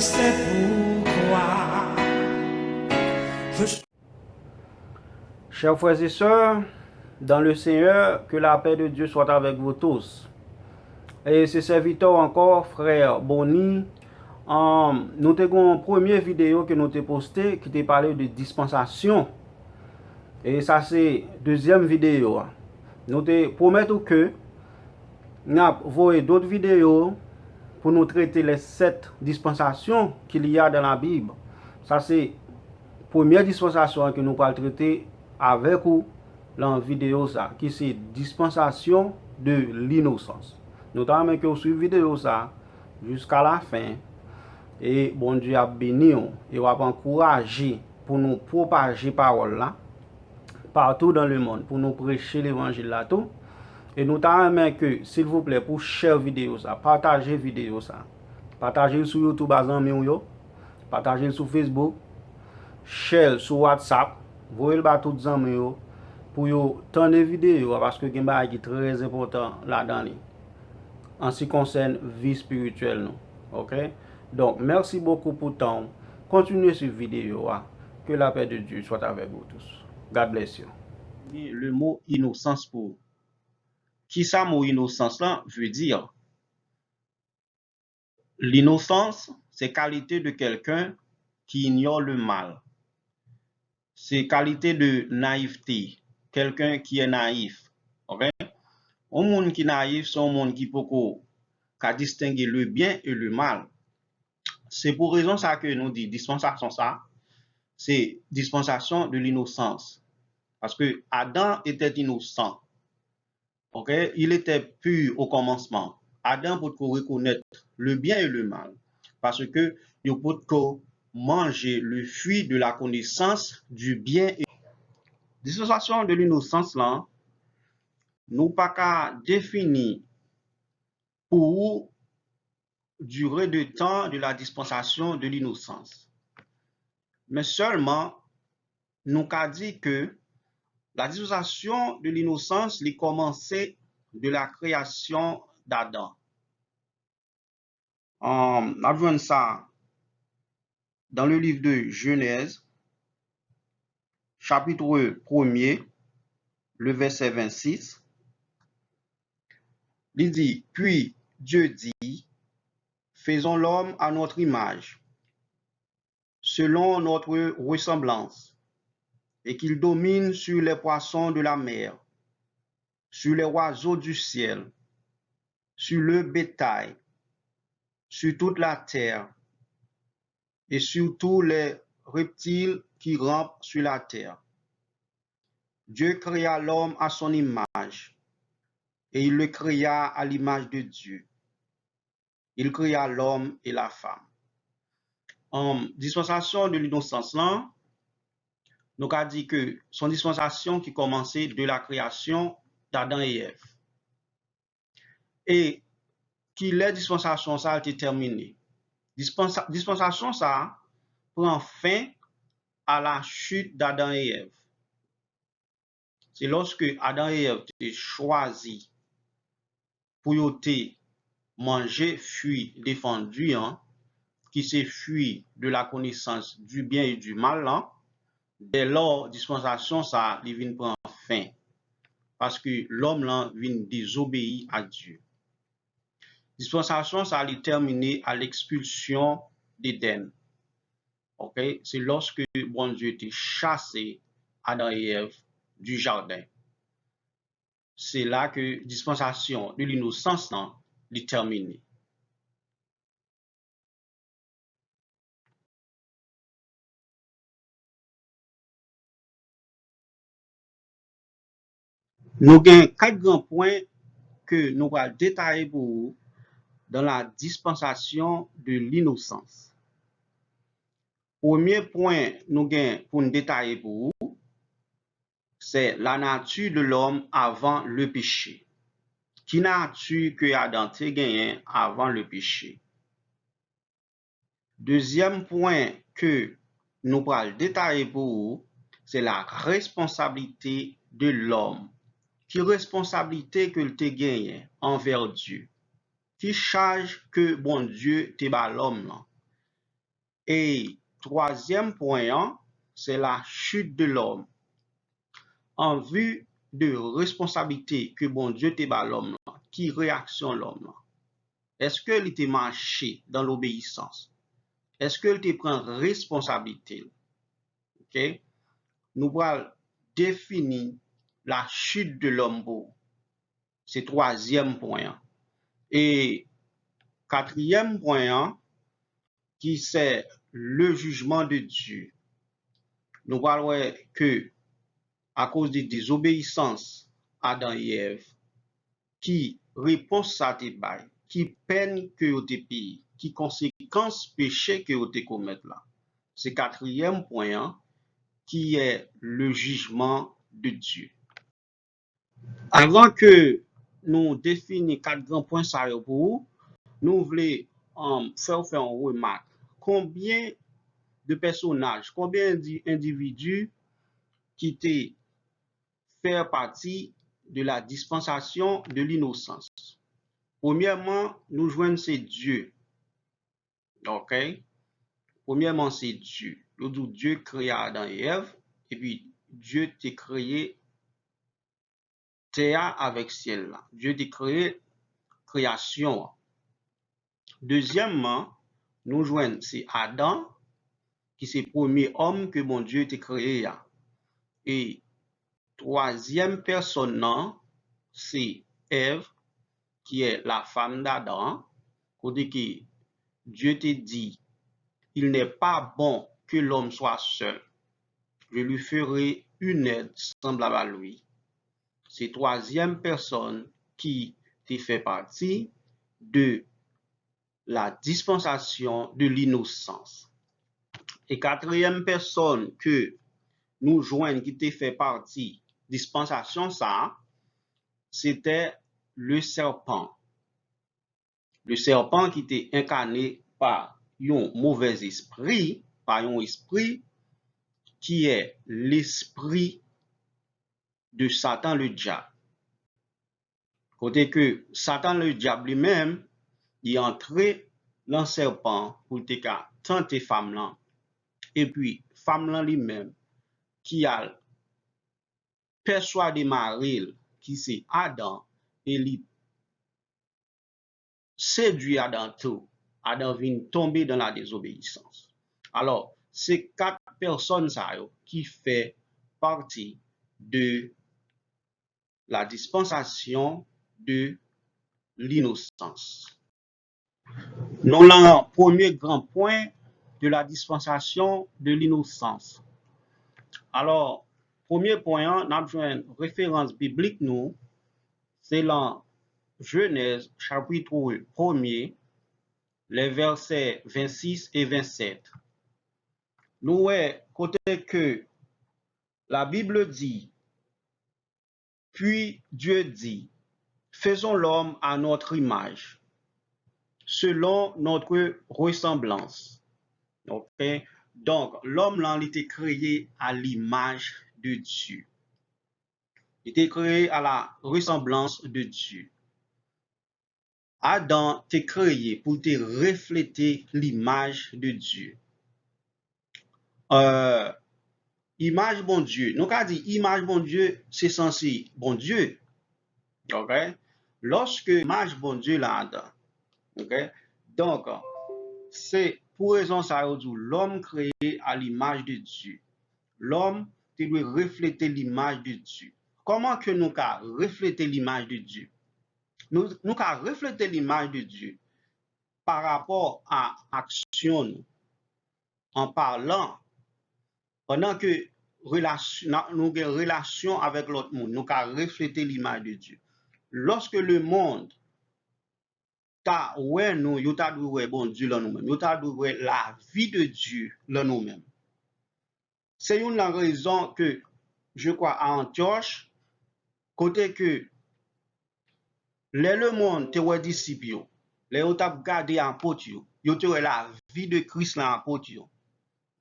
c'est pourquoi Chers frères et sœurs, dans le Seigneur, que la paix de Dieu soit avec vous tous. Et c'est serviteur encore, frère Boni. Nous avons une première vidéo que nous avons postée qui te parlait de dispensation. Et ça, c'est deuxième vidéo. Nous te promettons que nous avons d'autres vidéos pour nous traiter les 7 dispensations qu'il y a dans la Bible. Ça, c'est la première dispensation que nous allons traiter avec vous dans la vidéo, ça, qui c'est dispensation de l'innocence. Notamment que vous suivez la vidéo ça jusqu'à la fin. Et bon Dieu a béni et va encourager pour nous propager la parole là partout dans le monde, pour nous prêcher l'évangile là tout. Et nous t'aimons que, s'il vous plaît, pour share vidéo ça, partager vidéo ça. Partagez sur YouTube à Zanmi yo, partagez sur Facebook, share sur WhatsApp, voyez le tout Zanmi yo pour yo tendre vidéo parce que gen ba qui très important là-dedans en ce qui concerne vie spirituelle nous. OK? Donc, merci beaucoup pour ton. Continuez cette vidéo. Que la paix de Dieu soit avec vous tous. God bless you. Le mot innocence pour. Qui ça, mot innocence là veut dire? L'innocence, c'est qualité de quelqu'un qui ignore le mal. C'est qualité de naïveté. Quelqu'un qui est naïf. OK? Un monde qui est naïf, c'est un monde qui peut distinguer le bien et le mal. C'est pour raison ça que nous dit dispensation ça, c'est dispensation de l'innocence. Parce que Adam était innocent. OK? Il était pur au commencement. Adam peut reconnaître le bien et le mal. Parce que il peut manger le fruit de la connaissance du bien et dispensation de l'innocence là, nous pas qu'à définir pour durée de temps de la dispensation de l'innocence. Mais seulement, nous avons dit que la dispensation de l'innocence a commencé de la création d'Adam. On a ça dans le livre de Genèse, chapitre 1er, le verset 26. Il dit, puis Dieu dit, faisons l'homme à notre image, selon notre ressemblance, et qu'il domine sur les poissons de la mer, sur les oiseaux du ciel, sur le bétail, sur toute la terre, et sur tous les reptiles qui rampent sur la terre. Dieu créa l'homme à son image, et il le créa à l'image de Dieu. Il créa l'homme et la femme. En dispensation de l'innocence là, nous avons dit que son dispensation qui commençait de la création d'Adam et Ève. Et qu'il est dispensation ça a été terminée. Dispensation ça prend fin à la chute d'Adam et Ève. C'est lorsque Adam et Ève ont choisi pour manger fruit défendu, qui c'est fruit de la connaissance du bien et du mal, dès lors, dispensation ça vient prendre fin. Parce que l'homme là vient désobéir à Dieu. Dispensation, ça allait terminer à l'expulsion d'Éden. OK? C'est lorsque bon Dieu était chassé Adam et Ève du jardin. C'est là que dispensation de l'innocence est terminée. Nous avons 4 grands points que nous allons détailler pour vous dans la dispensation de l'innocence. Premier point nous avons pour nous détailler pour vous, c'est la nature de l'homme avant le péché. Qui nature que Adam a gagné avant le péché? Deuxième point que nous allons détailler pour vous, c'est la responsabilité de l'homme. Qui responsabilité que te gagné envers Dieu? Qui charge que bon Dieu te ba l'homme là? Et troisième point, c'est la chute de l'homme. En vue de responsabilité que bon Dieu te bat l'homme, qui réaction l'homme? Est-ce que il te marché dans l'obéissance? Est-ce que il te prend responsabilité? Ok? Nous allons définir la chute de l'homme pour. C'est troisième point. Et quatrième point, qui c'est le jugement de Dieu. Nous parlons que à cause de désobéissance Adam et Ève, qui réponse ça te bail, qui peine que vous te payé, qui conséquence péché que vous te commettre là. C'est quatrième point qui est le jugement de Dieu. Avant que nous définissions quatre grands points ça pour vous, nous voulons faire une remarque. Combien de personnages, combien d'individus qui étaient fait partie de la dispensation de l'innocence? Premièrement, nous joignons c'est Dieu. OK? Premièrement, c'est Dieu. Nous disons Dieu créa Adam et Ève, et puis Dieu t'a créé terre avec ciel là. Dieu t'a créé création. Deuxièmement, nous joignons c'est Adam, qui c'est le premier homme que mon Dieu t'a créé. Et troisième personne, c'est Ève, qui est la femme d'Adam, côté que Dieu te dit, il n'est pas bon que l'homme soit seul. Je lui ferai une aide semblable à lui. C'est troisième personne qui te fait partie de la dispensation de l'innocence. Et quatrième personne que nous joignons qui te fait partie dispensation ça, c'était le serpent. Le serpent qui était incarné par un mauvais esprit, par un esprit qui est l'esprit de Satan le diable. Côté que Satan le diable lui-même, il est entré dans le serpent pour te tenter femme là. Et puis, femme là lui-même, qui a persuadé Marie, qui c'est Adam, et lui séduit Adam tout. Adam vient tomber dans la désobéissance. Alors, c'est quatre personnes qui font partie de la dispensation de l'innocence. Nous avons le premier grand point de la dispensation de l'innocence. Alors, premier point, nous avons une référence biblique, nous, c'est dans Genèse, chapitre 1er, les versets 26 et 27. Nous voyons côté que la Bible dit, puis Dieu dit, faisons l'homme à notre image, selon notre ressemblance. Okay? Donc, l'homme là, il était créé à l'image de Dieu. Il était créé à la ressemblance de Dieu. Adam était créé pour te refléter l'image de Dieu. Image bon Dieu. Nous avons dit image bon Dieu, c'est censé bon Dieu. OK? Lorsque image bon Dieu là-dedans. OK? Donc, c'est pour raison ça, l'homme créé à l'image de Dieu. L'homme doit refléter l'image de Dieu. Comment que nous avons refléter l'image de Dieu? Nous avons refléter l'image de Dieu par rapport à l'action en parlant, pendant que nous avons une relation avec l'autre monde, nous avons refléter l'image de Dieu. Lorsque le monde ta ouais nous yo ta doué bon Dieu là nous-mêmes yo ta doué la vie de Dieu là nous-mêmes. C'est une raison que je crois à Antioche côté que le monde te ouais disciple les yo t'a gardé apôtre yo te la vie de Christ là apôtre.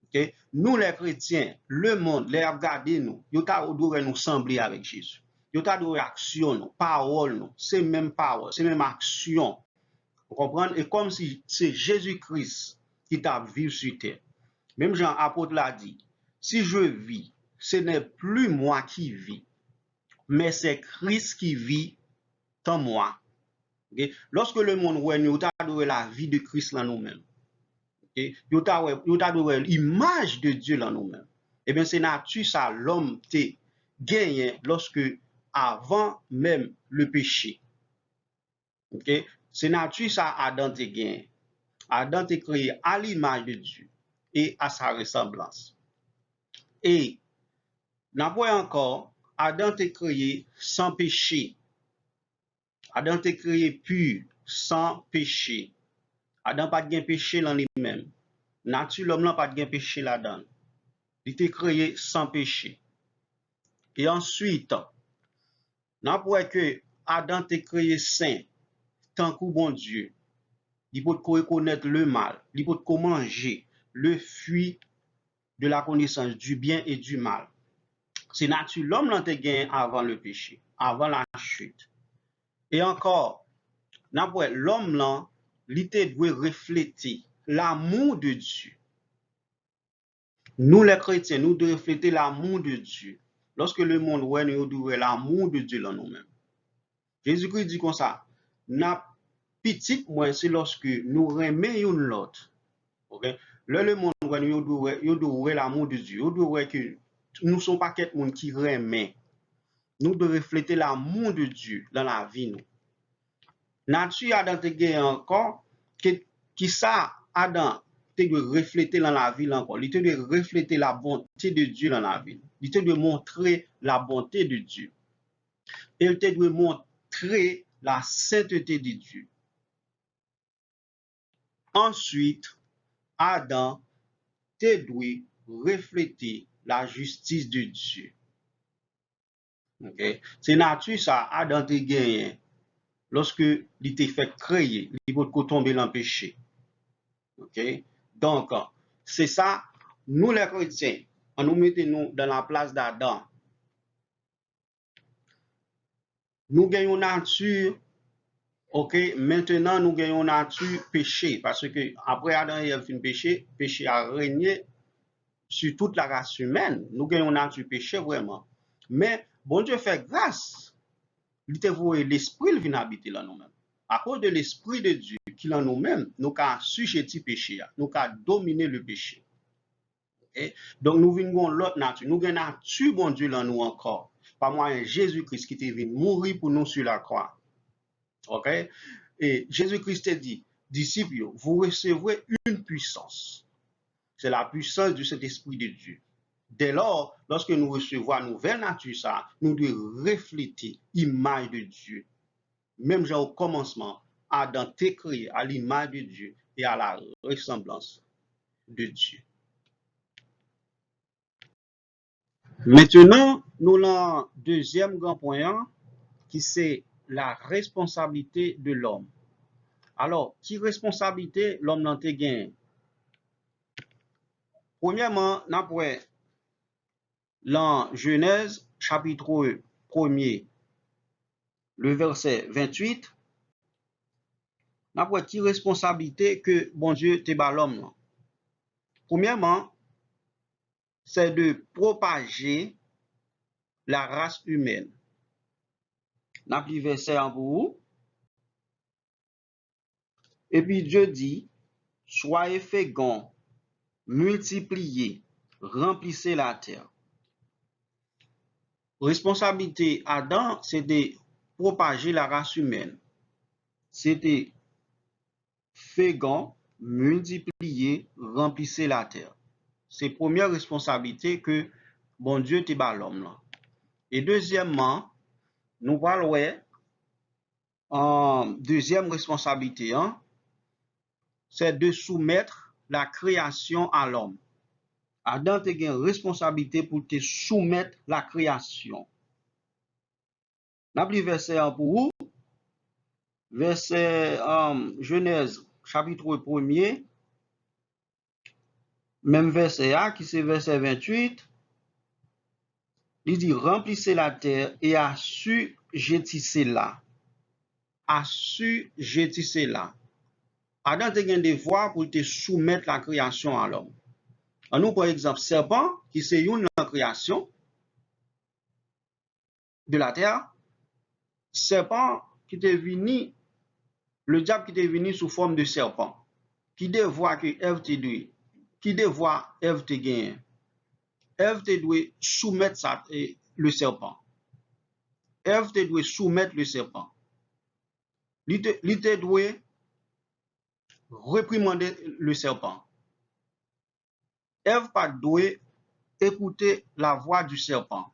OK, nous les chrétiens le monde les a gardé nous yo t'a doué nous sembler avec Jésus. Yo t'a doué action nous parole nous c'est même parole c'est même action. Vous comprenez? Et comme si c'est Jésus-Christ qui t'a vécu sur terre. Même Jean apôtre l'a dit, si je vis, ce n'est plus moi qui vis, mais c'est Christ qui vit en moi. Okay? Lorsque le monde voit nous, nous la vie de Christ dans nous-mêmes. Okay? Nous avons l'image de Dieu dans nous-mêmes. Eh bien, c'est nature ça, l'homme t'est gagné lorsque, avant même le péché. Okay? C'est nature ça, Adam t'est gagné. Adam t'est créé à l'image de Dieu et à sa ressemblance. Et, n'avons encore, Adam t'est créé sans péché. Adam t'est créé pur, sans péché. Adam pas de péché dans lui-même. Nature l'homme n'a pas de péché là-dedans. Il était créé sans péché. Et ensuite, n'avons que Adam t'est créé saint, tant que bon Dieu. Il peut reconnaître le mal, il peut manger le fruit de la connaissance du bien et du mal. C'est nature l'homme l'a gagné avant le péché, avant la chute. Et encore, l'homme là, il doit refléter l'amour de Dieu. Nous les chrétiens, nous devons refléter l'amour de Dieu. Lorsque le monde voit, nous devons l'amour de Dieu dans nous-mêmes. Jésus-Christ dit comme ça, n'a petit moins, c'est lorsque nous remettons l'autre. Okay? Le monde voit, nous devons l'amour de Dieu. Nous devons que nous ne sommes pas quelqu'un qui remet. Nous devons refléter l'amour de Dieu dans la vie. Nature Adam te gagne encore, qui ça Adam te doit refléter dans la vie encore. Il te doit refléter la bonté de Dieu dans la vie. Il te doit montrer la bonté de Dieu. Et il te doit montrer la sainteté de Dieu. Ensuite, Adam te doit refléter la justice de Dieu. Okay? C'est nature ça, Adam te gagne. Lorsque il te fait créer, il peut tomber dans le péché. Okay? Donc, c'est ça, nous les chrétiens, nous mettons dans la place d'Adam. Nous gagnons nature, ok, maintenant nous gagnons nature péché, parce que après Adam et Ève fin péché, péché a régné sur toute la race humaine. Nous gagnons nature péché vraiment. Mais bon Dieu fait grâce. Il te voit l'esprit vient habiter dans nous-mêmes. À cause de l'esprit de Dieu qui est en nous-mêmes, nous avons sujeté le péché, nous avons dominé le péché. Okay? Donc nous venons l'autre nature, nous avons une nature bon Dieu dans nous encore. Par moyen Jésus-Christ qui est venu mourir pour nous sur la croix. Ok? Et Jésus-Christ a dit, disciples, vous recevrez une puissance. C'est la puissance de cet esprit de Dieu. Dès lors, lorsque nous recevons la nouvelle nature, ça, nous devons refléter l'image de Dieu. Même genre au commencement, Adam était créé à l'image de Dieu et à la ressemblance de Dieu. Maintenant, nous avons un deuxième grand point qui c'est la responsabilité de l'homme. Alors, qui responsabilité l'homme n'a pas gagné? Premièrement, nous avons dans Genèse chapitre 1er, le verset 28, nous avons qui responsabilité que bon Dieu te bat l'homme. Premièrement, c'est de propager la race humaine. Nous avons le verset en vous. Et puis Dieu dit, soyez féconds, multipliez, remplissez la terre. Responsabilité Adam, c'est de propager la race humaine. C'était féconds, multiplier, remplissez la terre. C'est la première responsabilité que bon Dieu te bat l'homme. Et deuxièmement, nous parlons en deuxième responsabilité, c'est de soumettre la création à l'homme. Adam te une responsabilité pour te soumettre la création. N'a plus verset pour vous. Verset Genèse chapitre 1er. Même verset A qui c'est verset 28. Il dit remplissez la terre et assujettissez-la. Assujettissez-la. Adam te gen devoir pour te soumettre la création à l'homme. En nous, par exemple, serpent, qui c'est une la création de la terre, serpent qui te venu, le diable qui te venu sous forme de serpent, qui devoir que Ève te doit, qui devoir Ève te gagne. Ève te doit soumettre ça, le serpent. Ève te doit soumettre le serpent. Il te doit réprimander le serpent. Ève pas doit écouter la voix du serpent.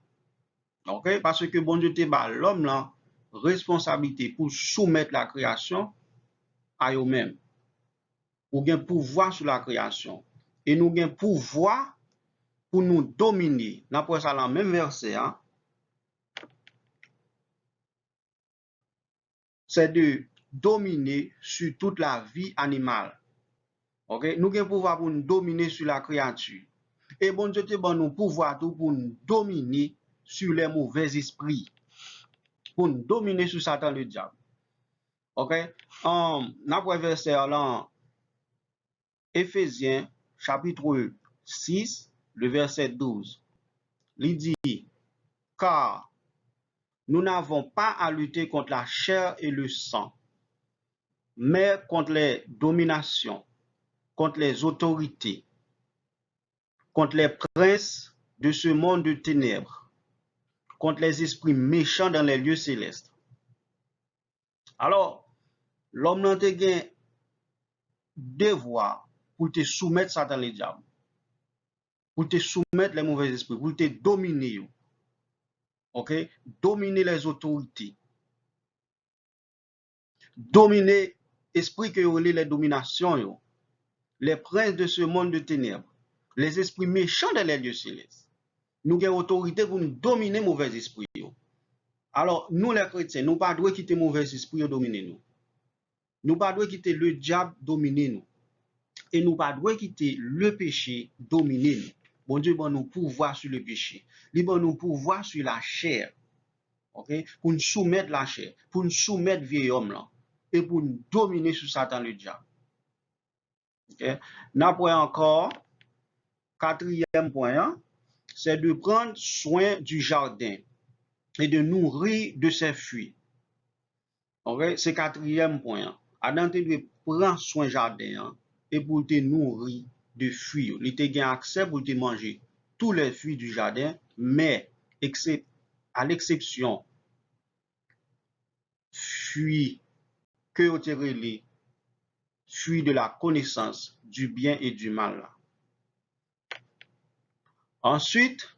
OK? Parce que bon Dieu te bat l'homme là responsabilité pour soumettre la création à eux-mêmes. Ou gen pouvoir sur la création. Et nous gen pouvoir pour nous dominer. Après ça, dans le même verset, hein, c'est de dominer sur toute la vie animale. OK? Nous gen pouvoir pour nous dominer sur la créature. Et bon Dieu te ban nous pouvoir tout pour nous dominer sur les mauvais esprits. Pour nous dominer sur Satan le diable. OK? Après verset là, Éphésiens chapitre 6, le verset 12. Il dit, car nous n'avons pas à lutter contre la chair et le sang, mais contre les dominations, contre les autorités, contre les princes de ce monde de ténèbres, contre les esprits méchants dans les lieux célestes. Alors, l'homme n'a pas de devoir pour te soumettre Satan le diable, pour te soumettre les mauvais esprits, pour te dominer. OK? Dominer les autorités. Dominer esprit que vous les dominations, les princes de ce monde de ténèbres, les esprits méchants dans les lieux célestes. Nous avons autorité pour nous dominer mauvais esprits. Alors, nous les chrétiens, nous ne pouvons pas quitter mauvais esprits dominer nous. Nous ne pouvons pas quitter le diable dominer nous. Et nous ne pouvons pas quitter le péché dominer nous. Bon Dieu, bon nous pouvoir sur le péché. Il bon nous pouvoir sur la chair. Okay? Pour nous soumettre la chair, pour nous soumettre vieil homme là, et pour nous dominer sur Satan le diable. Okay? N'après encore, quatrième point, c'est de prendre soin du jardin et de nourrir de ses fruits. Okay? C'est quatrième point. Adam te doit prendre soin du jardin et pour te nourrir de fruits. Il te gain accès pour te manger tous les fruits du jardin, mais à l'exception fruits que vous tirez fruits de la connaissance du bien et du mal. Ensuite,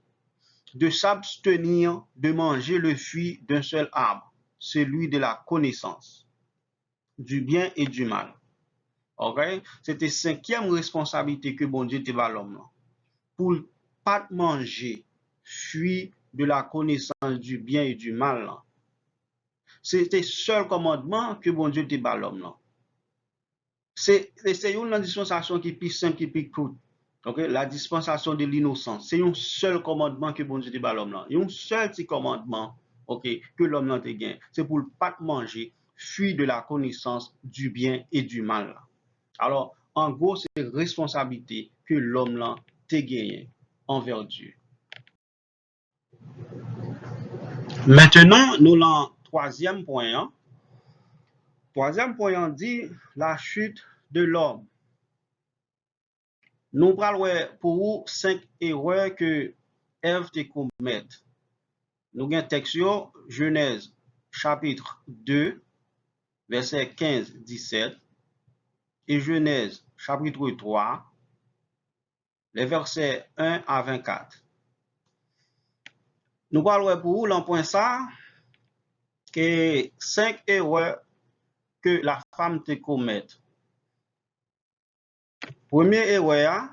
de s'abstenir de manger le fruit d'un seul arbre, celui de la connaissance du bien et du mal. OK? C'était cinquième responsabilité que bon Dieu te va l'homme. Pour pas manger fruit de la connaissance du bien et du mal. C'était seul commandement que bon Dieu te va l'homme. C'est une dispensation qui est plus simple, qui est plus courte. Okay? La dispensation de l'innocence. C'est un seul commandement que bon Dieu te bat l'homme là. Il y a un seul petit commandement, okay, que l'homme là te gagne. C'est pour ne pas manger fruit de la connaissance du bien et du mal. Là. Alors, en gros, c'est responsabilité que l'homme là te gagne envers Dieu. Maintenant, nous l'en troisième point. Hein? Troisième point, on dit la chute de l'homme. Nous parlons pour 5 erreurs que Ève te commet. Nous avons texte Genèse chapitre 2, verset 15-17 et Genèse chapitre 3, les versets 1 à 24. Nous parlons pour vous, point ça, que 5 erreurs que la femme te commet. Première erreur,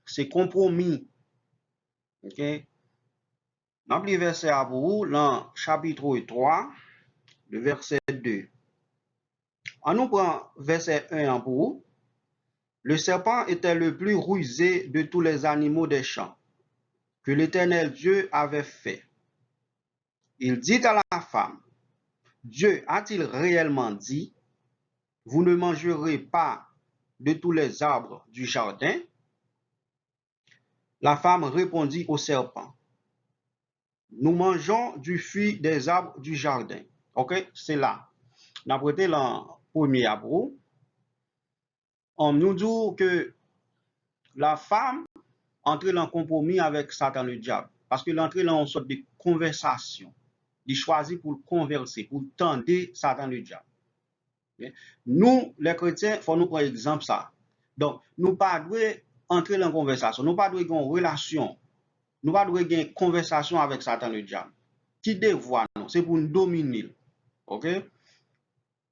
c'est compromis. OK? Dans le verset à vous, dans chapitre 3, le verset 2. On nous prend verset 1 en pour vous. Le serpent était le plus rusé de tous les animaux des champs que l'Éternel Dieu avait fait. Il dit à la femme, Dieu a-t-il réellement dit, vous ne mangerez pas de tous les arbres du jardin? La femme répondit au serpent, nous mangeons du fruit des arbres du jardin. Ok, c'est là. On a prêté le premier abro. On nous dit que la femme entre en compromis avec Satan le diable. Parce que l'entrée dans une sorte de conversation. Il choisit pour converser, pour tendre Satan le diable. Nous, les chrétiens, il faut nous prendre exemple ça. Donc, nous ne pas entrer dans une conversation, nous ne pas avoir une relation, nous ne pas avoir une conversation avec Satan le diable. Qui dévoie nous, c'est pour nous dominer. Ok?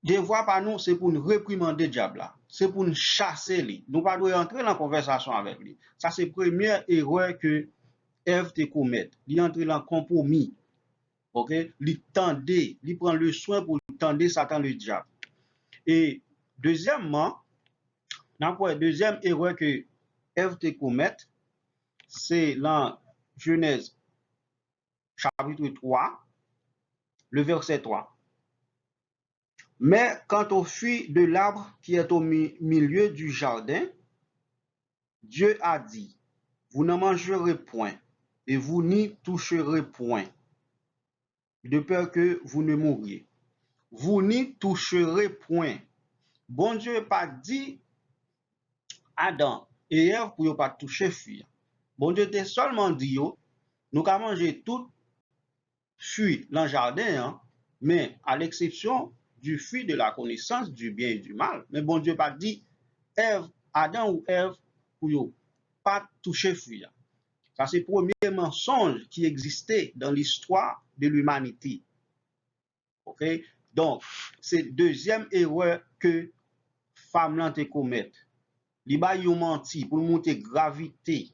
Dévoie par nous, c'est pour nous réprimander le diable là. C'est pour nous chasser lui. Nous ne pas entrer dans une conversation avec lui. Ça, c'est la première erreur que Ève te commet. Il entre dans un compromis. Ok? Il tendait, il prend le soin pour tendre Satan le diable. Et deuxièmement, deuxième erreur que Ève te commet, c'est dans Genèse chapitre 3, le verset 3. Mais quant au fruit de l'arbre qui est au milieu du jardin, Dieu a dit, vous n'en mangerez point et vous n'y toucherez point, de peur que vous ne mouriez. Vous n'y toucherez point. Bon Dieu n'a pas dit Adam et Ève pour ne pas toucher fruit. Bon Dieu t'a seulement dit, nous avons mangé tout fruit dans le jardin, hein, mais à l'exception du fruit de la connaissance du bien et du mal. Mais bon Dieu n'a pas dit Ève, Adam ou Ève pour ne pas toucher fruit. Ça, c'est le premier mensonge qui existait dans l'histoire de l'humanité. Ok? Donc, c'est la deuxième erreur que femme là te commet. Li ba yon menti pour monter gravité.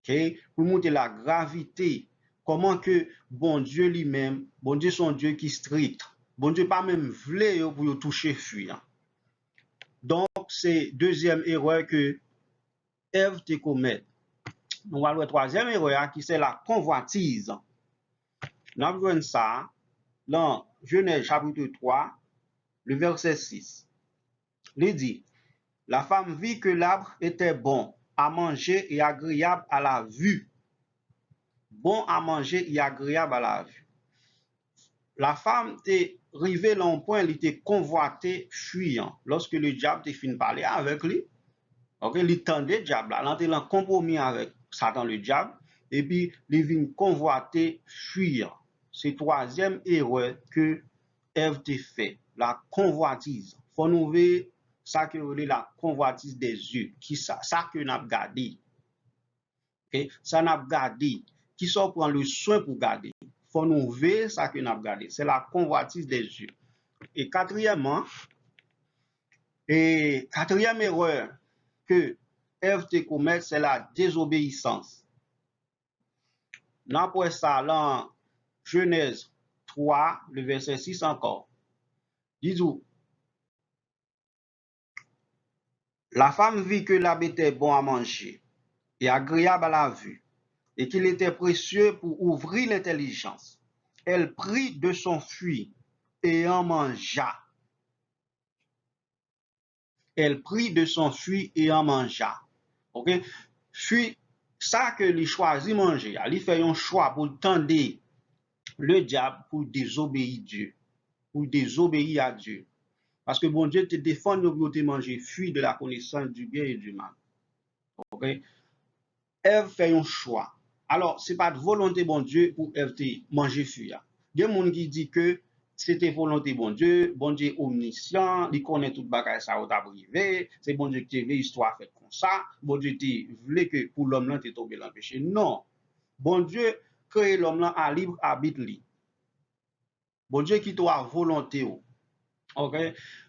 Okay? Pour monter la gravité. Comment que bon Dieu lui-même, bon Dieu son Dieu qui strict. Bon Dieu pas même vle yo pour yo toucher fruit. Donc, c'est deuxième erreur que Ève te commet. Nous allons la troisième erreur qui c'est la convoitise. Nous avons ça dans Genèse chapitre 3, le verset 6. Il dit, la femme vit que l'arbre était bon à manger et agréable à la vue. Bon à manger et agréable à la vue. La femme était arrivée à un point, elle était convoitée, fuyant. Lorsque le diable était fini de parler avec lui, okay, il tendait le diable, il était en compromis avec Satan le diable, et puis il vient convoiter, fuyant. C'est la troisième erreur que Ève a fait, la convoitise. Il faut nous voir ça que la convoitise des yeux, qui ça que nous avons gardé. Okay? Ça nous avons gardé, qui sont prend le soin pour garder. Il faut nous voir ça que nous avons gardé. C'est la convoitise des yeux. Et quatrièmement, quatrième erreur que Ève te commet, c'est la désobéissance. Après ça, dans Genèse 3, le verset 6 encore, dis-nous, la femme vit que l'arbre était bon à manger et agréable à la vue, et qu'il était précieux pour ouvrir l'intelligence. Elle prit de son fruit et en mangea. Elle prit de son fruit et en mangea. Ok? Fruit, ça que lui choisit manger, il fait un choix pour tendre le diable pour désobéir Dieu, pour désobéir à Dieu. Parce que bon Dieu te défend pour te manger fruit de la connaissance du bien et du mal. Ok? Ève fait un choix. Alors, ce n'est pas de volonté bon Dieu pour Ève te manger fruit. Il y a des gens qui disent que c'était volonté bon Dieu omniscient, il connaît tout bagage ça ou t'a privé, c'est bon Dieu qui te veut histoire faite comme ça, bon Dieu te voulait que pour l'homme là te tomber dans le péché. Non. Bon Dieu crée l'homme là à libre arbitre li. Bon Dieu qui t'a volonté. OK?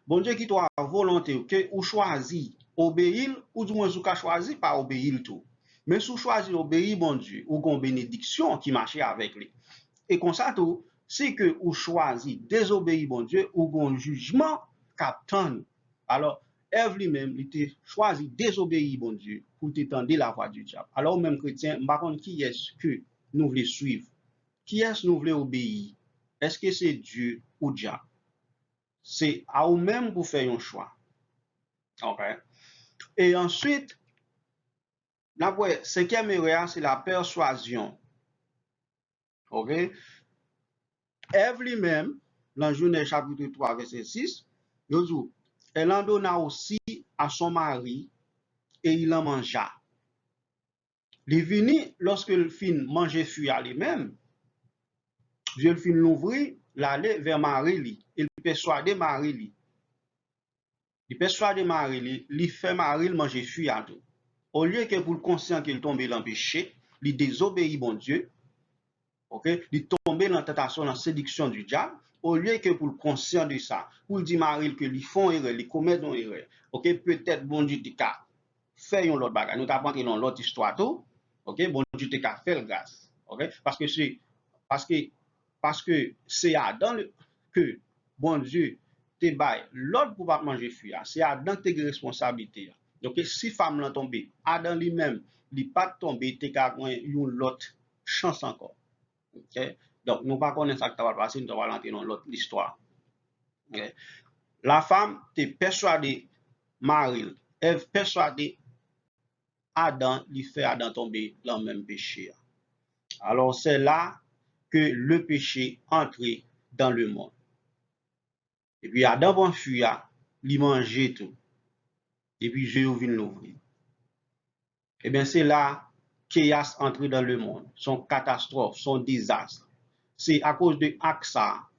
Bon Dieu qui t'a volonté que ou choisi obéir ou du moins ou ka choisi pas obéir tout. Mais si vous choisissez d'obéir bon Dieu, ou une bénédiction qui marche avec lui. Et comme ça tout, c'est que vous choisissez désobéir bon Dieu, ou un jugement qu'attend. Alors, Ève lui-même, il a choisi désobéir bon Dieu pour t'étendre la voie du diable. Alors, même chrétien, par contre, qui est-ce que nous voulons suivre? Qui est-ce que nous voulons obéir? Est-ce que c'est Dieu ou diable? C'est à vous-même pour faire un choix. Ok. Et ensuite, cinquième erreur, c'est la persuasion. Ok. Ève lui-même, dans Genèse chapitre 3, verset 6, il dit, elle en donna aussi à son mari et il en mangea. Il vini, lorsque le fin mangeait fruit à lui-même, Dieu le fin l'ouvrir, l'aller vers Marie, il persuadait Marie. Il persuadait Marie, il fait Marie manger fruit à tout. Au lieu que pour le conscient qu'il tombe dans le péché, il désobéit bon Dieu, ok, il tombe dans la tentation, dans la séduction du diable, au lieu que pour le conscient de ça, pour dire Marie que ils font erreur, ils commettent une erreur, ok, peut-être bon Dieu t'a fait une autre bagage, nous t'apprendre dans l'autre histoire tout, ok, bon Dieu t'a fait le grâce, ok, parce que parce que c'est Adam que bon Dieu te bail l'autre pour pas manger fruit, c'est Adam qui a responsabilité. Donc si femme l'a tombé, Adam lui-même, il pas tombé, t'es qu'à une l'autre chance encore. Okay? Donc, nous ne connaissons pas ce qui va passer, nous allons rentrer dans l'autre histoire. Okay? La femme est persuadée, Marie, elle est persuadée, Adam, lui fait Adam tomber dans le même péché. Alors, c'est là que le péché entre dans le monde. Et puis, Adam va fuir, il mange tout. Et puis, Dieu vient l'ouvrir. Et bien, c'est là chaos entre dans le monde, son catastrophe, son désastre. C'est à cause de Aksa,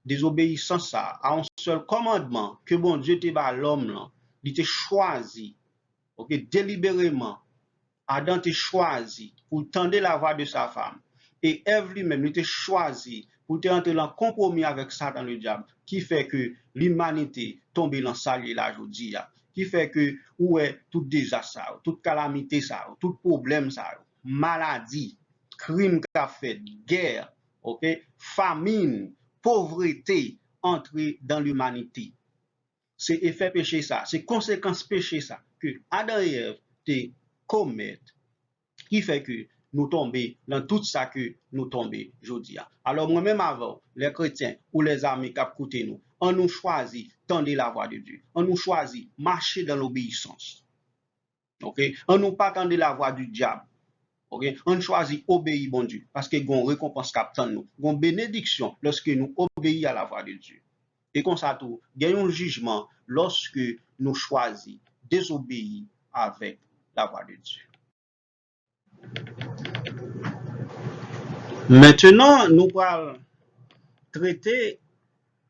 désobéissance à un seul commandement que bon Dieu te bat l'homme, il te choisi, ok, délibérément. Adam te choisi pour tendre la voix de sa femme. Et Ève lui-même, il te choisi pour te entrer en compromis avec Satan le diable, qui fait que l'humanité tombe dans salier la journée, qui fait que où est tout désastre, toute calamité, tout problème, maladie, crime qu'a fait, guerre, ok, famine, pauvreté entrer dans l'humanité. C'est effet péché ça, c'est conséquence péché ça que Adam et Ève te commettent qui fait que nous tombons dans tout ça que nous tombons aujourd'hui. Alors moi-même avant, les chrétiens ou les amis qui écoutent nous, on nous choisit tendre la voix de Dieu. On nous choisit marcher dans l'obéissance. OK? On nous pas tendre la voix du diable. OK? On choisit obéir bon Dieu parce que gon récompense captant nous, gon bénédiction lorsque nous obéissons à la voix de Dieu. Et comme ça tout, gagnons un jugement lorsque nous choisissons désobéir avec la voix de Dieu. Maintenant, nous allons traiter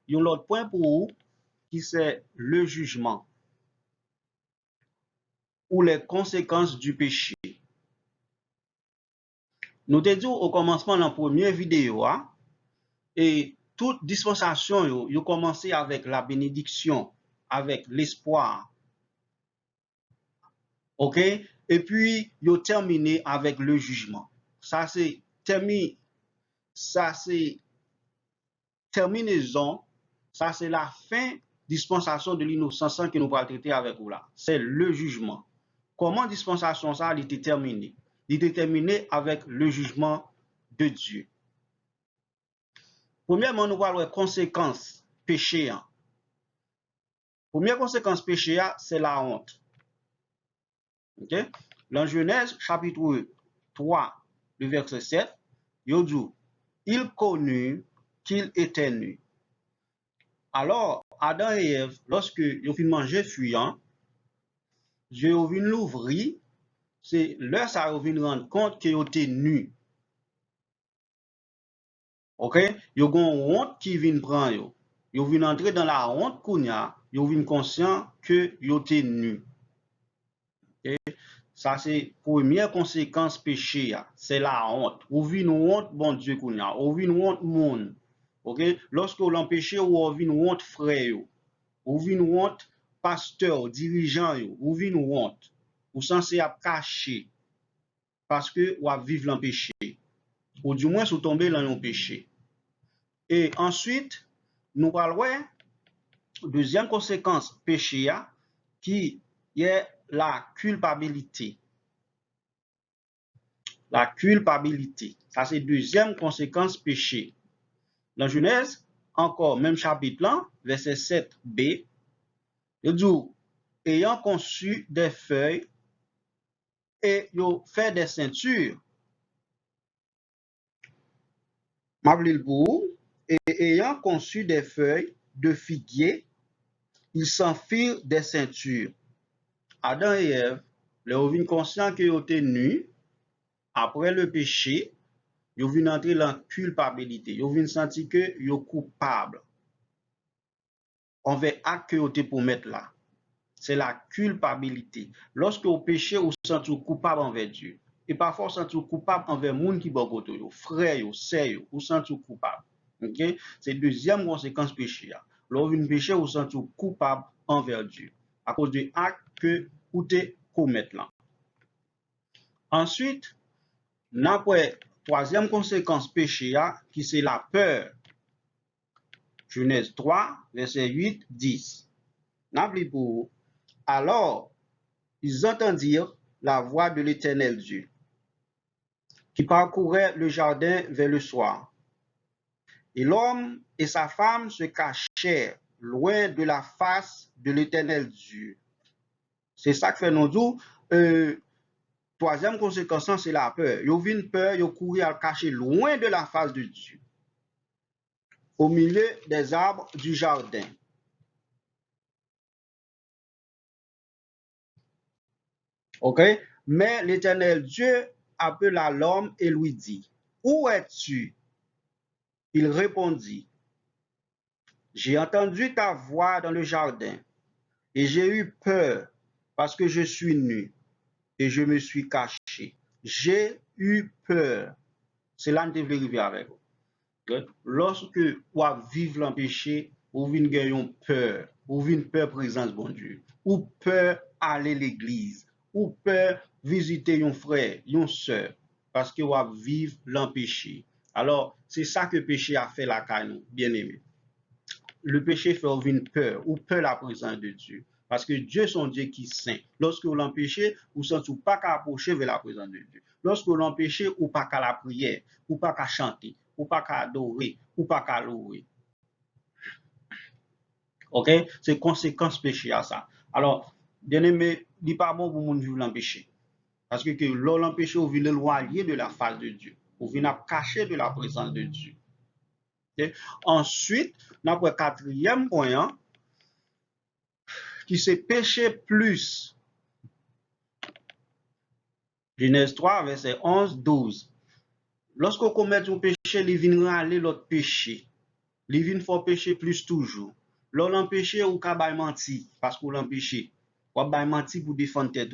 un autre point pour vous, qui c'est le jugement ou les conséquences du péché. Nous te dit au commencement dans la première vidéo, et toute dispensation, vous commencez avec la bénédiction, avec l'espoir. OK? Et puis, vous terminez avec le jugement. Ça, c'est terminaison. Ça, c'est la fin dispensation de l'innocence que nous allons traiter avec vous là. C'est le jugement. Comment dispensation ça a été terminée? Il est terminé avec le jugement de Dieu. Premièrement, nous allons voir les conséquences péché. Première conséquence péché, c'est la honte. Okay? Dans Genèse, chapitre 3, le verset 7, il dit, il connut qu'il était nu. Alors, Adam et Ève, lorsque ils ont mangé fuyant, Dieu vient l'ouvrir, c'est là ça vient rendre compte qu'ils étaient nus. OK? Ils ont une honte qui vient prendre yo. Ils viennent entrer dans la honte kounya, ils viennent conscient que ils étaient nus. Okay? Ça c'est première conséquence péché, c'est la honte. Ou vient honte bon Dieu kounya, ou vient honte monde. OK? Lorsque vous l'empêchez ou vient honte frère yo. Ou vient honte pasteur, dirigeant yo, ou vient honte. Ou censé à cacher parce que ou vivre dans péché. Ou du moins sous tomber dans un péché. Et ensuite, nous parlons deuxième conséquence péché qui est la culpabilité. La culpabilité. Ça, c'est deuxième conséquence péché. Dans Genèse, encore, même chapitre là, verset 7b, il dit, ayant conçu des feuilles et yo fait des ceintures. Et ayant conçu des feuilles de figuier, ils s'en firent des ceintures. Adam et Ève, les ont conscient qu'ils étaient nus après le péché, ils ont entrer dans la culpabilité. Ils ont senti que ils sont coupables envers l'acte que ils pour mettre là. C'est la culpabilité. Lorsque vous péchez, vous vous sentez coupable envers Dieu. Et parfois, vous vous sentez coupable envers les gens qui sont côté, frères, sœurs, vous vous sentez coupable. Okay? C'est la deuxième conséquence péché. Lorsque vous péchez, vous vous sentez coupable envers Dieu. À cause de l'acte que vous avez commis là. Ensuite, après, troisième conséquence péché, qui c'est la peur. Genèse 3, verset 8, 10. N'oubliez pas. Alors, ils entendirent la voix de l'Éternel Dieu, qui parcourait le jardin vers le soir. Et l'homme et sa femme se cachèrent loin de la face de l'Éternel Dieu. C'est ça que fait nous dire. Troisième conséquence, c'est la peur. Ils ont une peur, ils ont couru à cacher loin de la face de Dieu, au milieu des arbres du jardin. Ok? Mais l'Éternel Dieu appela l'homme et lui dit, où es-tu? Il répondit, j'ai entendu ta voix dans le jardin et j'ai eu peur parce que je suis nu et je me suis caché. J'ai eu peur. C'est là que je devais arriver avec vous. Lorsque vous vivez dans le péché, vous venez gagner peur. Vous venez peur présence de bon Dieu. Ou peur aller à l'église. Ou peur visiter un frère, une soeur. Parce que vous vivez dans le péché. Alors, c'est ça que le péché a fait la caille, bien aimé. Le péché fait une peur, ou peur la présence de Dieu. Parce que Dieu est un Dieu qui est saint. Lorsque vous l'empêchez, vous ne sentez pas qu'à approcher vers la présence de Dieu. Lorsque vous l'empêchez, ou pas qu'à la prière, ou pas qu'à chanter, ou pas qu'à adorer, ou pas qu'à louer. Ok? C'est conséquence péché à ça. Alors, bien aimé, il n'est pas bon pour nous vivre l'empêcher. Parce que l'empêcher, vous venez l'éloigner de la face de Dieu. Vous venez cacher de la présence de Dieu. Okay? Ensuite, notre quatrième point, qui c'est péché plus. Genèse 3, verset 11, 12. Lorsqu'on commet un péché, il vient râler l'autre péché. Il vient faire péché plus toujours. L'on l'empêche ou qu'à menti parce qu'on l'empêche. Ou à menti pour défendre tête.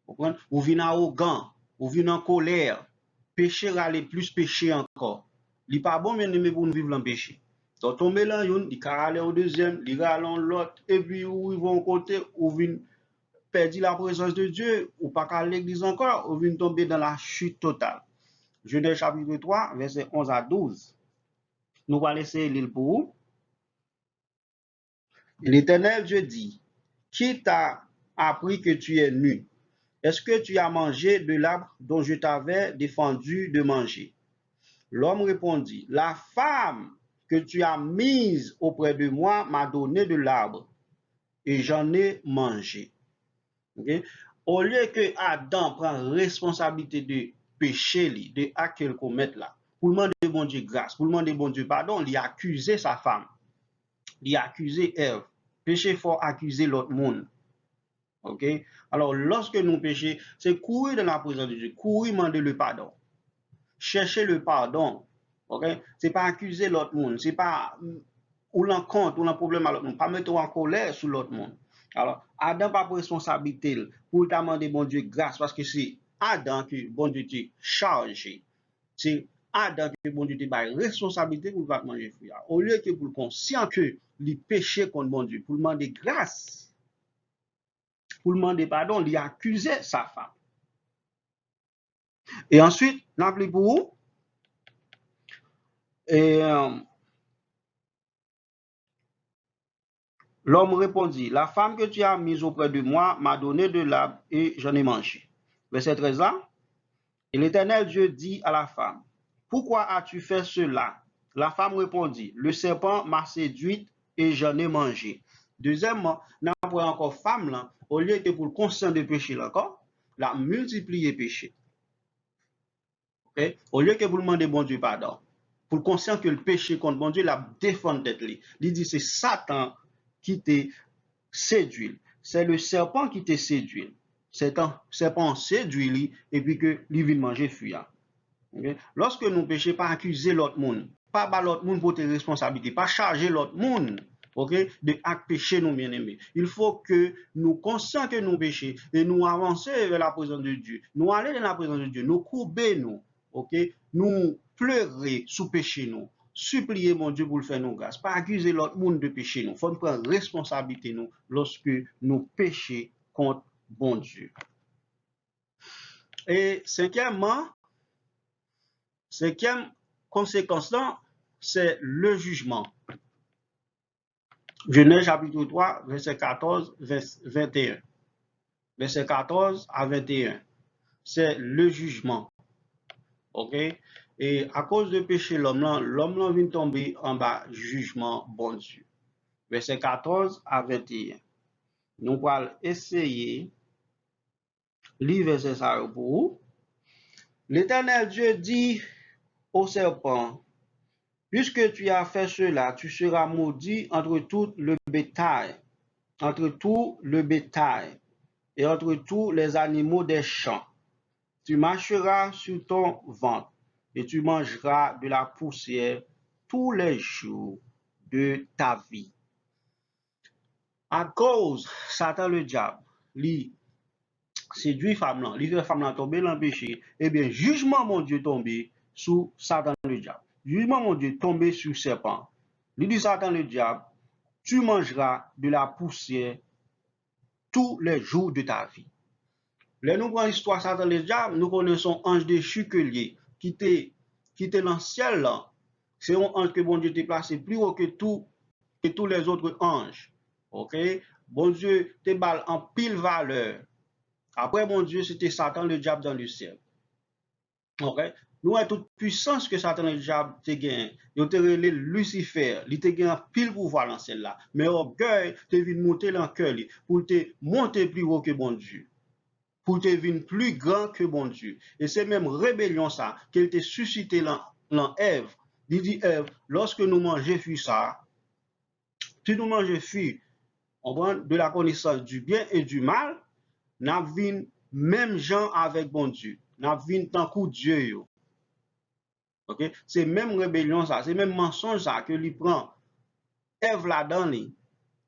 Ou vient arrogant, ou vient en colère. Péché râler plus péché encore. Il n'est pas bon mais pour nous vivre dans le péché. Donc tomber là, il râler au deuxième, il râler l'autre, et puis où ils vont côté, ou vient perdre la présence de Dieu, ou pas qu'à l'église encore, ou vient tomber dans la chute totale. Genèse chapitre 3, verset 11 à 12. Nous allons laisser l'île pour vous. L'Éternel Dieu dit, qui t'a appris que tu es nu? Est-ce que tu as mangé de l'arbre dont je t'avais défendu de manger? L'homme répondit, la femme que tu as mise auprès de moi m'a donné de l'arbre et j'en ai mangé. Okay? Au lieu que Adam prend responsabilité de péché, de acte qu'il commet là, pour demander bon Dieu grâce, pour demander bon Dieu pardon, il a accusé sa femme, il a accusé Ève. Péché fort accuser l'autre monde. Ok? Alors, lorsque nous péchons, c'est courir dans la présence de Dieu, courir demander le pardon. Chercher le pardon. Ok? C'est pas accuser l'autre monde. C'est pas ou l'encontre, ou un problème à l'autre monde. Pas mettre en colère sur l'autre monde. Alors, Adam n'a pas de responsabilité pour demander bon Dieu grâce parce que c'est Adam que bon Dieu t'a chargé. C'est Adam que bon Dieu t'a responsabilité pour ne manger fruit. Au lieu que pour le conscient que il péché contre bon Dieu, pour demander grâce, pour demander pardon, il a accusé sa femme. Et ensuite, n'appelez pour vous. Et l'homme répondit, la femme que tu as mise auprès de moi m'a donné de l'arbre et j'en ai mangé. Verset 13 là. Et l'Éternel Dieu dit à la femme, pourquoi as-tu fait cela? La femme répondit, le serpent m'a séduite et j'en ai mangé. Deuxièmement, après encore femme là, au lieu que pour le conscient de péché là encore, la multiplier péché. Okay? Au lieu que vous demandez bon Dieu pardon, pour le conscient que le péché contre bon Dieu, la défendre d'être lui. Il dit c'est Satan qui t'a séduit. C'est le serpent qui t'a séduit. C'est un serpent séduit lui, et puis que lui vient manger fuir. Okay? Lorsque nous péchons, pas accuser l'autre monde, pas battre l'autre monde pour tes responsabilités, pas charger l'autre monde. Okay? De actes péché nous bien-aimés. Il faut que nous conscients que nous péchons et nous avancer vers la présence de Dieu. Nous aller dans la présence de Dieu, nous courber nous, okay? Nous pleurer sous péché nous, supplier mon Dieu pour le faire nous grâce, pas accuser l'autre monde de péché nous. Il faut prendre responsabilité nous lorsque nous péchons contre bon Dieu. Et cinquième conséquence là, c'est le jugement. Genèse chapitre 3, verset 14, 21. Verset 14 à 21. C'est le jugement. OK? Et à cause de péché, l'homme vient tomber en bas jugement bon Dieu. Verset 14 à 21. Nous allons essayer lire verset ça pour vous. L'Éternel Dieu dit au serpent, puisque tu as fait cela, tu seras maudit entre tout le bétail et entre tous les animaux des champs. Tu marcheras sur ton ventre et tu mangeras de la poussière tous les jours de ta vie. À cause Satan le diable, lui séduit femme là, lui fait femme là tomber dans le péché, eh bien jugement mon Dieu tombé sous Satan le diable. Jugement mon Dieu tombé sur serpent. Lui dit Satan le diable, tu mangeras de la poussière tous les jours de ta vie. Là, nous prenons l'histoire Satan le diable, nous connaissons ange déchu que lié, qui était dans le ciel là. C'est un ange que bon Dieu t'a placé plus haut que tous les autres anges. OK? Bon Dieu te balle en pile valeur. Après, bon Dieu, c'était Satan le diable dans le ciel. OK? Nous avons toute puissance que Satan le diable te gagne. Il te relé Lucifer, il te gagne pile pouvoir dans celle-là. Mais orgueil te vient monter dans le cœur pour te monter plus haut que bon Dieu. Pour te venir plus grand que bon Dieu. Et c'est même rébellion ça qu'elle te suscité dans Ève. Il dit Ève, lorsque nous mangeons fruit ça, si nous mangeons fruit, on prend de la connaissance du bien et du mal, nous venons même gens avec bon Dieu. Nous venons tant que Dieu. Yo. Okay? C'est même rébellion ça, c'est même mensonge ça que lui prend Ève là-dedans.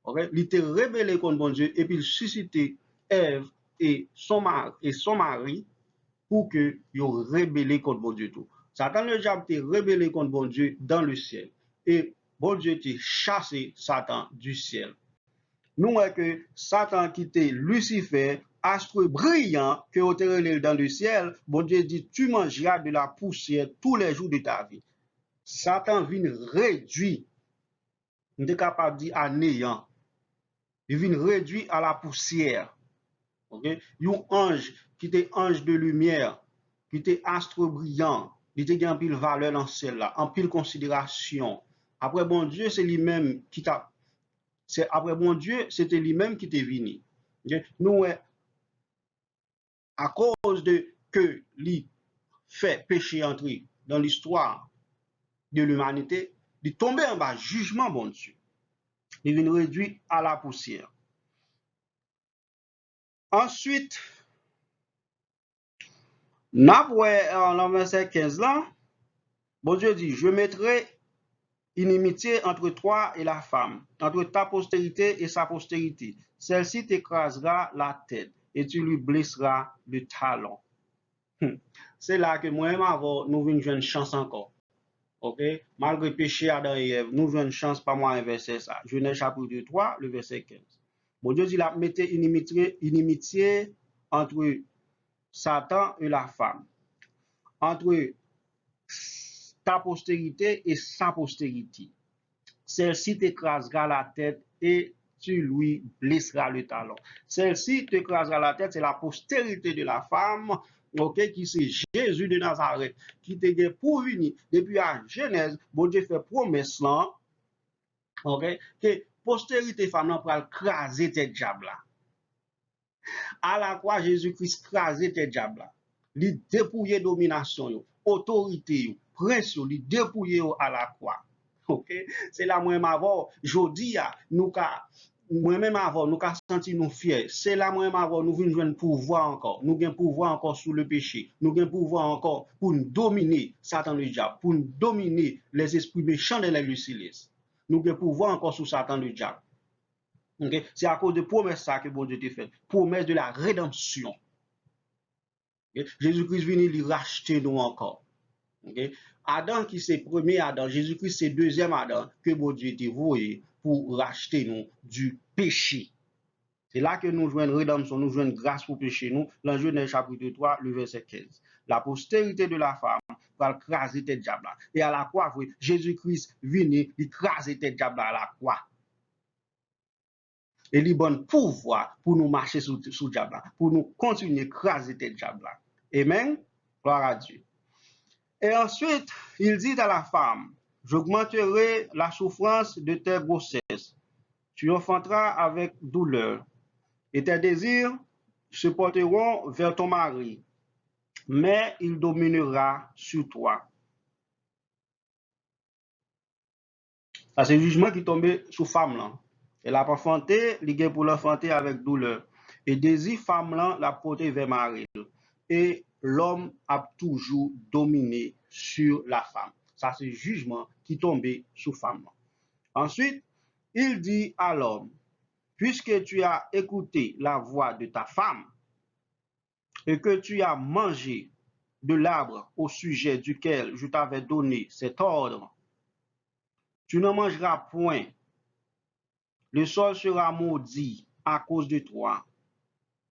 Okay? Il était rébellé contre bon Dieu et puis il suscité Ève et son mari pour que ils rébellé contre bon Dieu tout. Satan le diable était rébellé contre bon Dieu dans le ciel et bon Dieu était chassé Satan du ciel. Nous voyons que Satan quittait Lucifer, astre brillant que au dans le ciel, bon Dieu dit tu mangeras de la poussière tous les jours de ta vie. Satan vient réduit, on est capable de dire à néant. Il vient réduit à la poussière. Okay? Un ange qui était ange de lumière, qui était astre brillant, il était en pile valeur dans celle-là, en pile considération. Après bon Dieu, c'est lui-même qui t'a. Après bon Dieu, c'était lui-même qui t'est venu. Okay? Nous, à cause de que lui fait péché entrer dans l'histoire de l'humanité, il tombé en bas jugement bon Dieu. Il vient réduit à la poussière. Ensuite, dans verset 15 là, bon Dieu dit, je mettrai inimitié entre toi et la femme, entre ta postérité et sa postérité. Celle-ci t'écrasera la tête et tu lui blesseras le talon. C'est là que moi-même avant, nous venons jouer une chance encore. Ok? Malgré le péché Adam et Ève, nous jouons une chance par moi un verset ça. Genèse chapitre 3, le verset 15. Bon Dieu dit, il a mis inimitié entre Satan et la femme, entre ta postérité et sa postérité. Celle-ci t'écrasera la tête et tu lui blesseras le talon. Celle-ci t'écrasera la tête, c'est la postérité de la femme, okay, qui c'est Jésus de Nazareth, qui te pour venir depuis la Genèse, bon Dieu fait promesse là, okay, que postérité femme là pour craser tête diable là. À la croix, Jésus-Christ crasé tête diable là. Il dépouiller domination yo, autorité yo, prince yo, il dépouiller yo à la croix. OK? C'est là moi-même avant, jodi a nous ka moi-même avant nous ka senti nous fiers. C'est là moi-même avant nous venons joindre pouvoir encore. Nous gain pouvoir encore sous le péché. Nous gain pouvoir encore pour nous dominer Satan le diable, pour nous dominer les esprits méchants de la céleste. Nous gain pouvoir encore sous Satan le diable. Okay? C'est à cause de promesse ça que bon Dieu t'a fait. Promesse de la rédemption. Okay? Jésus-Christ vient lui racheter nous encore. Okay? Adam qui c'est premier Adam, Jésus-Christ c'est deuxième Adam que bon Dieu t'a voué pour racheter nous du péché. C'est là que nous jouons rédemption, nous jouons grâce pour péché nous. Dans Genèse chapitre 3, le verset 15. La postérité de la femme va craser tête diable. Et à la croix, Jésus-Christ vient lui craser tête diable à la croix. Et il bon pouvoir pour nous marcher sous diable, pour nous continuer à craser tête diable. Amen. Gloire à Dieu. Et ensuite, il dit à la femme, j'augmenterai la souffrance de tes grossesses. Tu enfanteras avec douleur. Et tes désirs se porteront vers ton mari, mais il dominera sur toi. Ça, c'est le jugement qui tombait sur femme là. Elle a pas enfanté, il est pour l'enfanter avec douleur. Et désir femme là la porter vers mari. Et l'homme a toujours dominé sur la femme. Ça, c'est le jugement qui tombait sur femme. Ensuite, il dit à l'homme, puisque tu as écouté la voix de ta femme et que tu as mangé de l'arbre au sujet duquel je t'avais donné cet ordre, tu ne mangeras point. Le sol sera maudit à cause de toi.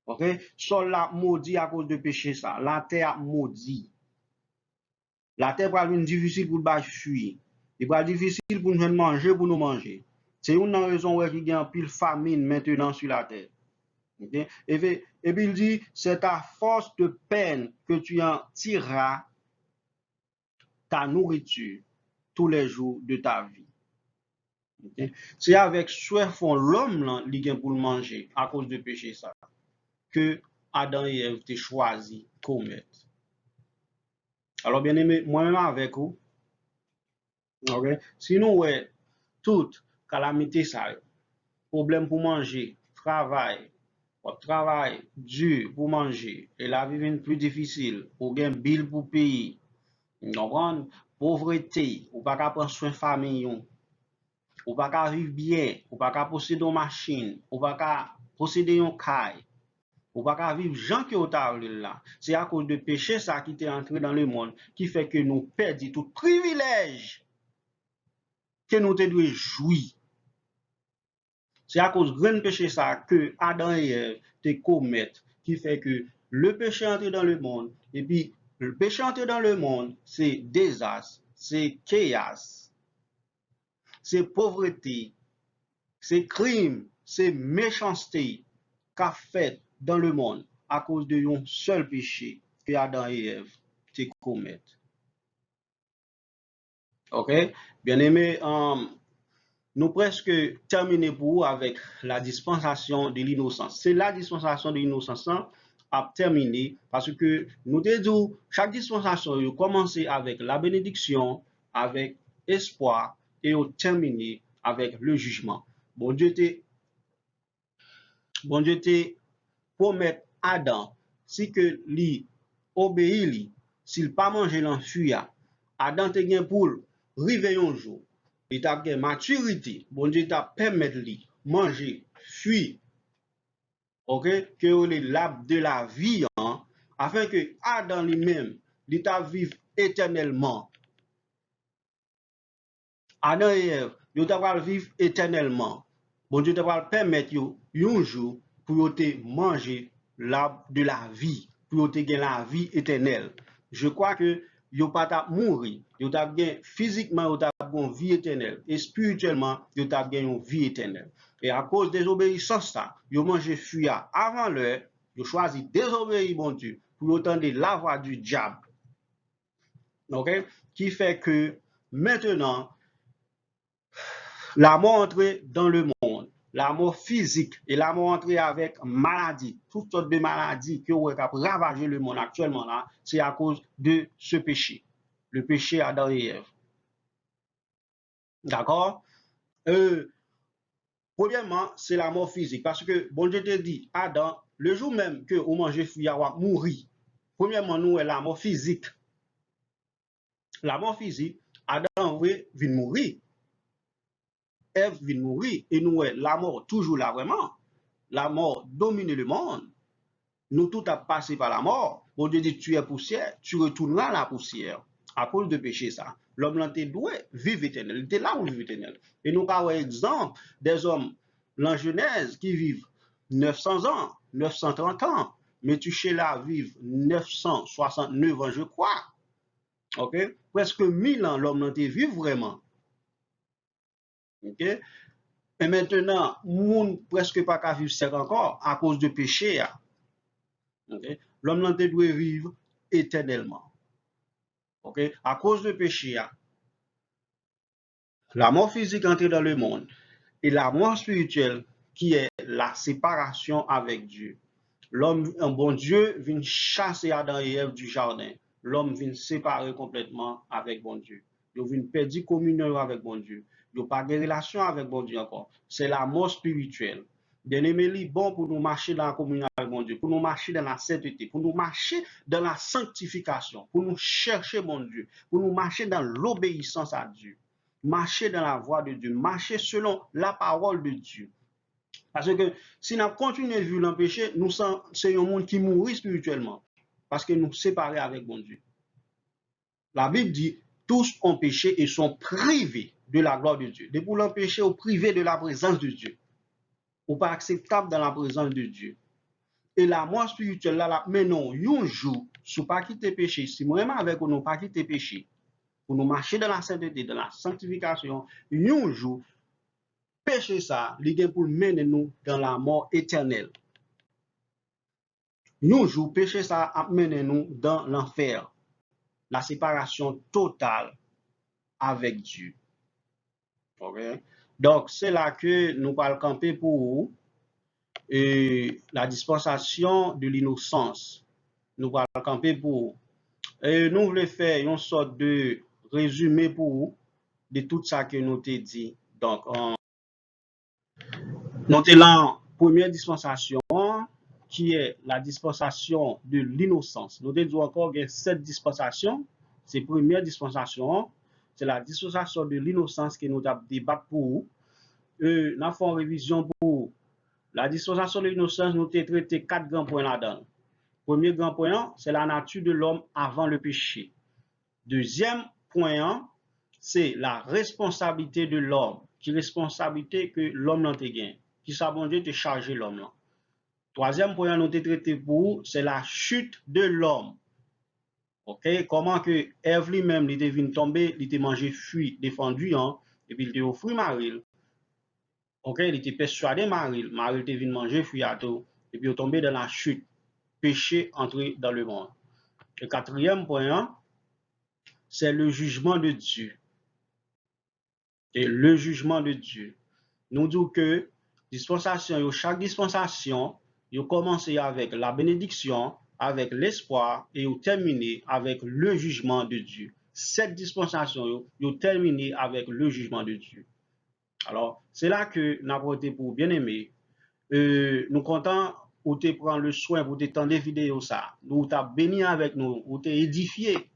OK? Sol là maudit à cause de péché ça. La terre maudit. La terre va être difficile pour le fuir. Il va être difficile pour nous manger, pour nous manger. C'est une raison où il y a un pile famine maintenant sur la terre. Okay? Et puis il dit, c'est à force de peine que tu en tireras ta nourriture tous les jours de ta vie. Okay? C'est avec soif l'homme là, il vient pour le manger à cause de péché ça, que Adam et Ève ont choisi commettre. Alors bien aimé, moi-même avec vous, okay? Si nous ouais toute calamité ça, problème pour manger, travail dur pour manger, et la vie est plus difficile, ou gain bill pour payer, pauvreté, ou pas qu'à prendre soin de famille, ou pas qu'à vivre bien, ou pas qu'à posséder une machine, ou pas qu'à posséder une caille, ou pas qu'à vivre gens qui ont là. C'est à cause de péché ça qui est entré dans le monde, qui fait que nous perdons tout privilège que nous devons jouir. C'est à cause de grand péché ça que Adam et Ève te commettent, qui fait que le péché entre dans le monde, et puis le péché entre dans le monde, c'est désastre, c'est chaos, c'est pauvreté, c'est crime, c'est méchanceté qu'a fait dans le monde à cause de un seul péché que Adam et Ève te commettent. OK? Bien aimé, nous presque terminé pour vous avec la dispensation de l'innocence. C'est la dispensation de l'innocence à terminer parce que nous disons chaque dispensation a commencé avec la bénédiction, avec espoir et a terminé avec le jugement. Bon Dieu te promet Adam si que lui obéit, s'il pas manger l'enfuya, Adam te gain pour river un jour. Il t'a gagné maturité, bon Dieu t'a permis de manger, fuir, ok, que les l'arbre de la vie, hein, afin que Adam lui-même, il t'a vivre éternellement. Adam et Ève, il t'a vivre éternellement. Bon Dieu t'a permettre un jour pour te manger l'arbre de la vie, pour te gagner la vie éternelle. Je crois que yo pas t'a mourir, yo t'a gagné physiquement, yo t'a une vie éternelle et spirituellement, yo t'a gagné une vie éternelle. Et à cause des obéissances ça, yo mangé fuya avant l'heure, yo choisi désobéir bon Dieu pour entendre la voix du diable. OK? Qui fait que maintenant la mort entre dans le monde. la mort physique et la mort entrée avec maladie, toutes sortes de maladies qui auraient ravagé le monde actuellement là, c'est à cause de ce péché, le péché Adam et Ève. D'accord? Premièrement, c'est la mort physique. Parce que, bon Dieu te dit, Adam, le jour même que vous mangez fruit, vous mourir. Premièrement, nous, la mort physique. La mort physique, Adam, oui, vient mourir. Ève vient mourir. Et nous, la mort, toujours là, vraiment. La mort domine le monde. Nous, tout a passé par la mort. Bon Dieu dit, tu es poussière, tu retourneras à la poussière. À cause de péché, ça. L'homme là, t'es doué, vive éternel. Il était là où vivre éternel. Et nous, par exemple, des hommes, en Genèse, qui vivent 900 ans, 930 ans, mais tu chez là vivent 969 ans, je crois. OK? Presque 1000 ans, l'homme là, t'es vivre vraiment. OK? Et maintenant, monde presque pas qu'à vivre 5 encore à cause de péché. Okay? L'homme là doit vivre éternellement. Okay? À cause de péché, la mort physique entrée dans le monde et la mort spirituelle qui est la séparation avec Dieu. L'homme, un bon Dieu, vient chasser Adam et Ève du jardin. L'homme vient séparer complètement avec bon Dieu. Il vient perdre communion avec bon Dieu. Il n'y a pas de relation avec bon Dieu encore. C'est la mort spirituelle. Bien-aimé, bon pour nous marcher dans la communion avec mon Dieu, pour nous marcher dans la sainteté, pour nous marcher dans la sanctification, pour nous chercher mon Dieu, pour nous marcher dans l'obéissance à Dieu, marcher dans la voie de Dieu, marcher selon la parole de Dieu. Parce que si nous continuons à vivre dans le péché, nous sommes un monde qui mourit spirituellement, parce que nous séparés avec mon Dieu. La Bible dit, tous ont péché et sont privés de la gloire de Dieu. Depuis l'ont péché, ou privés de la présence de Dieu. Ou pas acceptable dans la présence de Dieu. Et la mort spirituelle, là, mais non, un jour, si vous pas quitter péché, si vraiment avec nous pas quitter péché, pour nous marcher dans la sainteté, dans la sanctification, un jour, péché ça, il est pour mener nous dans la mort éternelle. Un jour, péché ça a mené nous dans l'enfer, la séparation totale avec Dieu. Okay? Donc, c'est là que nous allons camper pour vous. Et la dispensation de l'innocence. Nous allons camper pour vous. Et nous voulons faire une sorte de résumé pour vous de tout ça que nous t'ai dit. Donc, nous avons la première dispensation qui est la dispensation de l'innocence. Nous avons dit encore qu'il y a 7 dispensations. C'est la première dispensation, c'est la dispensation de l'innocence que nous avons débattu pour vous. Nous avons fait une révision pour vous. La dispensation de l'innocence, nous avons traité 4 grands points là-dedans. Premier grand point, c'est la nature de l'homme avant le péché. Deuxième point, c'est la responsabilité de l'homme. Qui responsabilité que l'homme n'a pas gagné. Qui ça bon Dieu te charger l'homme là. Troisième point, nous avons traité pour, c'est la chute de l'homme. Ok, comment que Ève lui-même, il était venu tomber, il était mangé fruit défendu, hein, et puis il était offert Marie. Ok, il était persuadé Marie était venu manger fruit à tout, et puis il est tombé dans la chute, péché entré dans le monde. Le quatrième point, c'est le jugement de Dieu. Et le jugement de Dieu. Nous disons que chaque dispensation, il commence avec la bénédiction, avec l'espoir, et il termine avec le jugement de Dieu. Cette dispensation, il termine avec le jugement de Dieu. Alors, c'est là que nous avons été pour bien aimer. Nous comptons ou te prendre le soin pour te tendre des vidéos ça. Nous t'as béni avec nous, ou te édifié.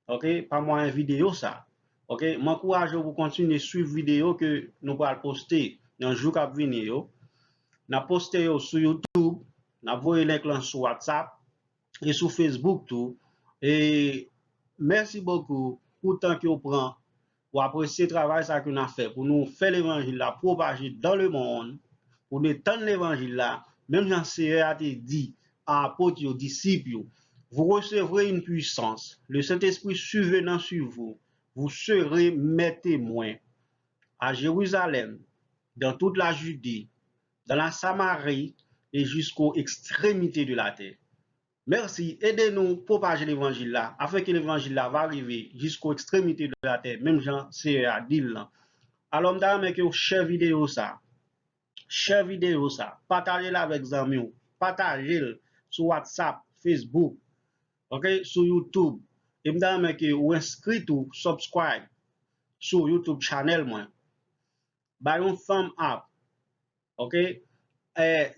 OK, pas moi une vidéo ça. OK, m'encourage vous continuer suivre vidéo que nous allons poster dans le jour qui venir. Nous poster sur YouTube, nous envoyer link sur WhatsApp et sur Facebook tout. Et merci beaucoup pour le temps que vous prenez pour apprécier le travail que nous avons fait pour nous faire l'évangile là, propager dans le monde, pour nous étendre l'évangile là, même Jean-Seigneur a dit à apôtres, aux disciples, vous recevrez une puissance, le Saint-Esprit survenant sur vous, vous serez mes témoins à Jérusalem, dans toute la Judée, dans la Samarie et jusqu'aux extrémités de la terre. Merci, aidez-nous à propager l'évangile là, afin que l'évangile là va arriver jusqu'aux extrémités de la terre, même Jean c'est à dire là. Alors, m'dame que vous share vidéo ça, share vidéo ça, partagez-la avec amis, partagez-le sur WhatsApp, Facebook, OK, sur YouTube. Et m'dame que ou inscrit ou subscribe sur YouTube channel moi. By un thumb up. OK?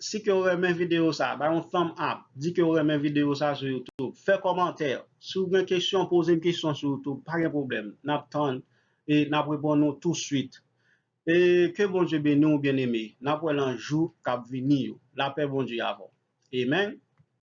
Si que vous aimez vidéo ça, by un thumb up. Dis que vous aimez vidéo ça sur YouTube. Faites commentaire. Si vous avez une question, posez une question sur YouTube, pas de problème. N'attendons et n'a répondons tout de suite. Et que bon Dieu bénisse nous bien-aimés. N'a pas un jour cap venir. La paix bon Dieu avant. Amen.